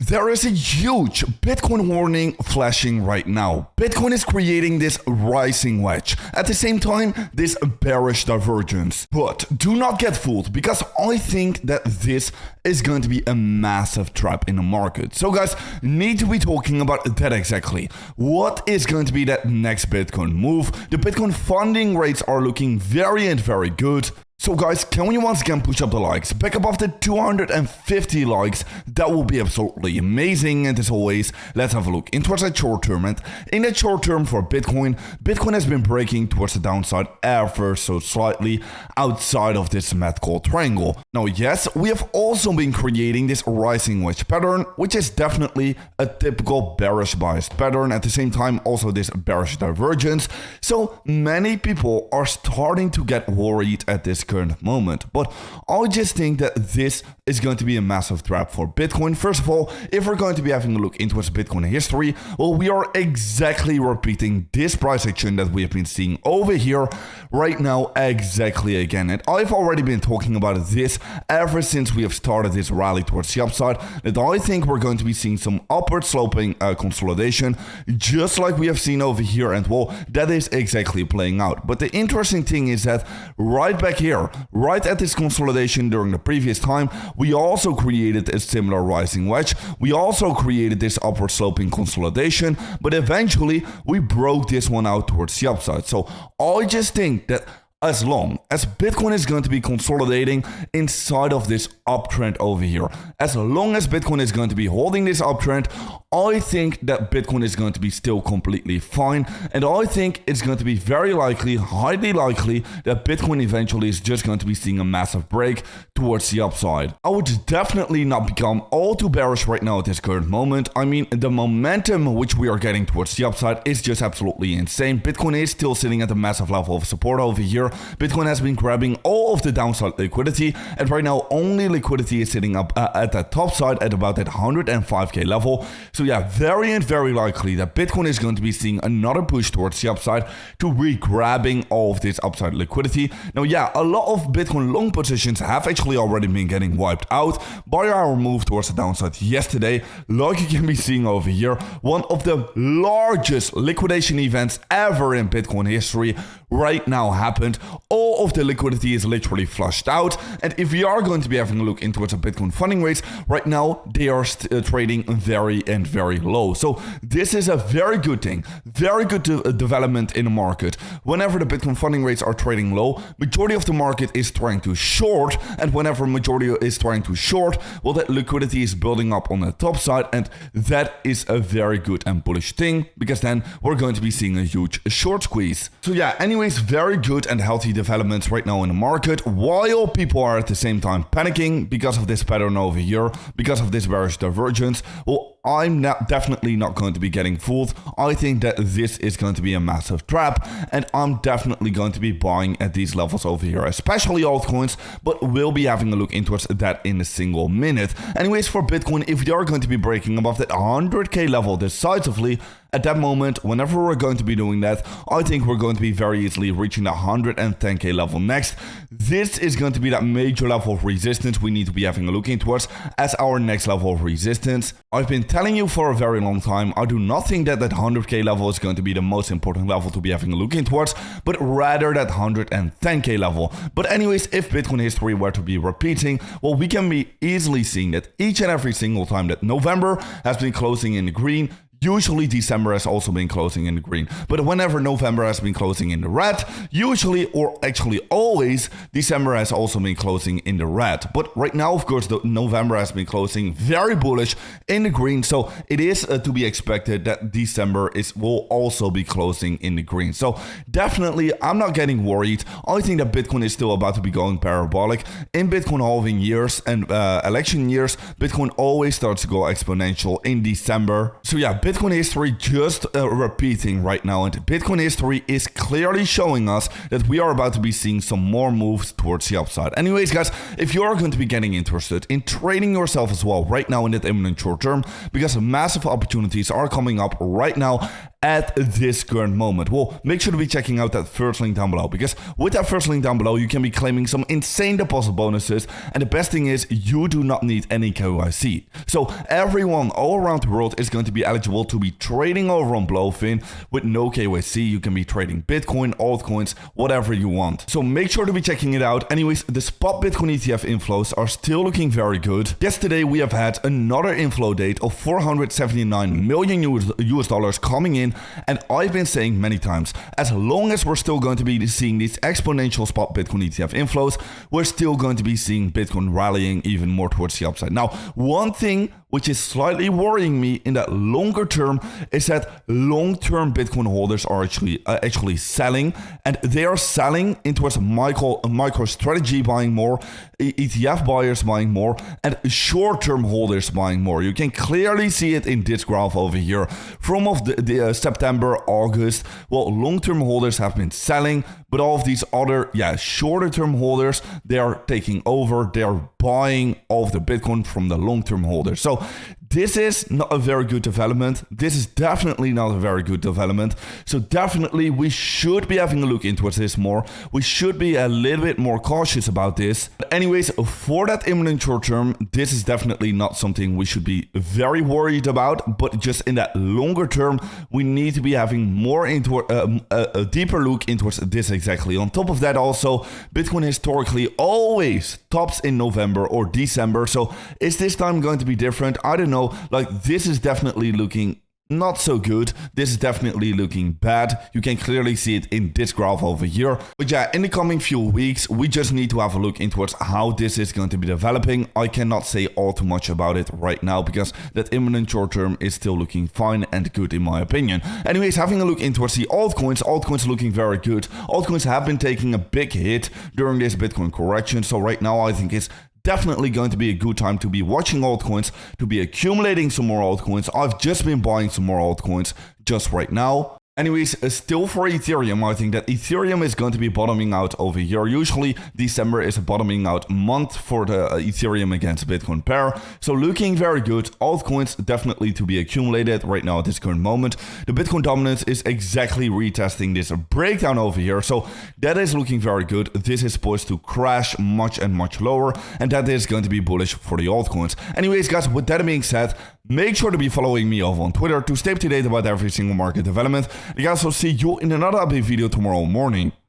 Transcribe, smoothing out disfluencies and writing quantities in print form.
There is a huge Bitcoin warning flashing right now. Bitcoin is creating this rising wedge. At the same time, this bearish divergence. But do not get fooled, because I think that this is going to be a massive trap in the market. So guys, need to be talking about that exactly. What is going to be that next Bitcoin move? The Bitcoin funding rates are looking very good. So guys, can we once again push up the likes back above the 250 likes? That will be absolutely amazing. And as always, let's have a look into the short term. And in the short term for Bitcoin has been breaking towards the downside ever so slightly outside of this math-called triangle. Now yes, we have also been creating this rising wedge pattern, which is definitely a typical bearish biased pattern. At the same time, also this bearish divergence. So many people are starting to get worried at this current moment, but I just think that this is going to be a massive trap for Bitcoin. First of all, if we're going to be having a look into its Bitcoin history, well, we are exactly repeating this price action that we have been seeing over here right now exactly again. And I've already been talking about this ever since we have started this rally towards the upside, that I think we're going to be seeing some upward sloping consolidation, just like we have seen over here. And well, that is exactly playing out. But the interesting thing is that right back here, right at this consolidation during the previous time, we also created a similar rising wedge. We also created this upward sloping consolidation, but eventually we broke this one out towards the upside. So I just think that as long as Bitcoin is going to be consolidating inside of this uptrend over here, as long as Bitcoin is going to be holding this uptrend, I think that Bitcoin is going to be still completely fine. And I think it's going to be very likely, highly likely, that Bitcoin eventually is just going to be seeing a massive break towards the upside. I would definitely not become all too bearish right now at this current moment. I mean, the momentum which we are getting towards the upside is just absolutely insane. Bitcoin is still sitting at a massive level of support over here. Bitcoin has been grabbing all of the downside liquidity, and right now only liquidity is sitting up at that top side at about that 105k level. So yeah, very likely that Bitcoin is going to be seeing another push towards the upside to re-grabbing all of this upside liquidity. Now yeah, a lot of Bitcoin long positions have actually already been getting wiped out by our move towards the downside yesterday. Like you can be seeing over here, one of the largest liquidation events ever in Bitcoin history right now happened. All of the liquidity is literally flushed out, and if we are going to be having a look into what's a Bitcoin funding rates right now, they are trading very low. So this is a very good thing, very good development in the market. Whenever the Bitcoin funding rates are trading low, majority of the market is trying to short, and whenever majority is trying to short, well, that liquidity is building up on the top side, and that is a very good and bullish thing, because then we're going to be seeing a huge short squeeze. So yeah, anyways, very good and healthy developments right now in the market, while people are at the same time panicking because of this pattern over here, because of this bearish divergence. Well, I'm definitely not going to be getting fooled. I think that this is going to be a massive trap, and I'm definitely going to be buying at these levels over here, especially altcoins, but we'll be having a look into that in a single minute. Anyways, for Bitcoin, if they are going to be breaking above that 100k level decisively, at that moment, whenever we're going to be doing that, I think we're going to be very easily reaching the 110k level next. This is going to be that major level of resistance we need to be having a look in towards as our next level of resistance. I've been telling you for a very long time, I do not think that 100k level is going to be the most important level to be having a look in towards, but rather that 110k level. But anyways, if Bitcoin history were to be repeating, well, we can be easily seeing that each and every single time that November has been closing in the green, usually December has also been closing in the green. But whenever November has been closing in the red, usually, or actually always, December has also been closing in the red. But right now, of course, November has been closing very bullish in the green. So it is to be expected that December will also be closing in the green. So definitely, I'm not getting worried. I think that Bitcoin is still about to be going parabolic. In Bitcoin halving years and election years, Bitcoin always starts to go exponential in December. So yeah, Bitcoin history just repeating right now, and Bitcoin history is clearly showing us that we are about to be seeing some more moves towards the upside. Anyways, guys, if you are going to be getting interested in trading yourself as well right now in that imminent short term, because massive opportunities are coming up right now at this current moment, well, make sure to be checking out that first link down below, because with that first link down below, you can be claiming some insane deposit bonuses, and the best thing is you do not need any KYC. So everyone all around the world is going to be eligible to be trading over on Blofin with no KYC. You can be trading Bitcoin, altcoins, whatever you want. So make sure to be checking it out. Anyways, the spot Bitcoin ETF inflows are still looking very good. Yesterday, we have had another inflow date of 479 million US dollars coming in. And I've been saying many times, as long as we're still going to be seeing these exponential spot Bitcoin ETF inflows, we're still going to be seeing Bitcoin rallying even more towards the upside. Now, one thing which is slightly worrying me in that longer term is that long-term Bitcoin holders are actually selling, and they are selling into micro strategy buying more, ETF buyers buying more, and short-term holders buying more. You can clearly see it in this graph over here from the September, August. Well, long-term holders have been selling, but all of these other shorter-term holders, they are taking over. They are buying all of the Bitcoin from the long-term holders. So this is not a very good development. This is definitely not a very good development. So definitely we should be having a look into this more. We should be a little bit more cautious about this. But anyways, for that imminent short term, this is definitely not something we should be very worried about. But just in that longer term, we need to be having more into a deeper look into this exactly. On top of that also, Bitcoin historically always tops in November or December. So is this time going to be different? I don't know. Like, this is definitely looking not so good. This is definitely looking bad. You can clearly see it in this graph over here. But yeah, in the coming few weeks, we just need to have a look into how this is going to be developing. I cannot say all too much about it right now because that imminent short term is still looking fine and good in my opinion. Anyways, having a look into the altcoins looking very good. Altcoins have been taking a big hit during this Bitcoin correction. So right now, I think it's definitely going to be a good time to be watching altcoins, to be accumulating some more altcoins. I've just been buying some more altcoins just right now. Anyways, still for Ethereum, I think that Ethereum is going to be bottoming out over here. Usually, December is a bottoming out month for the Ethereum against Bitcoin pair. So looking very good. Altcoins definitely to be accumulated right now at this current moment. The Bitcoin dominance is exactly retesting this breakdown over here. So that is looking very good. This is supposed to crash much and much lower. And that is going to be bullish for the altcoins. Anyways, guys, with that being said, make sure to be following me over on Twitter to stay up to date about every single market development. And guys, I'll see you in another update video tomorrow morning.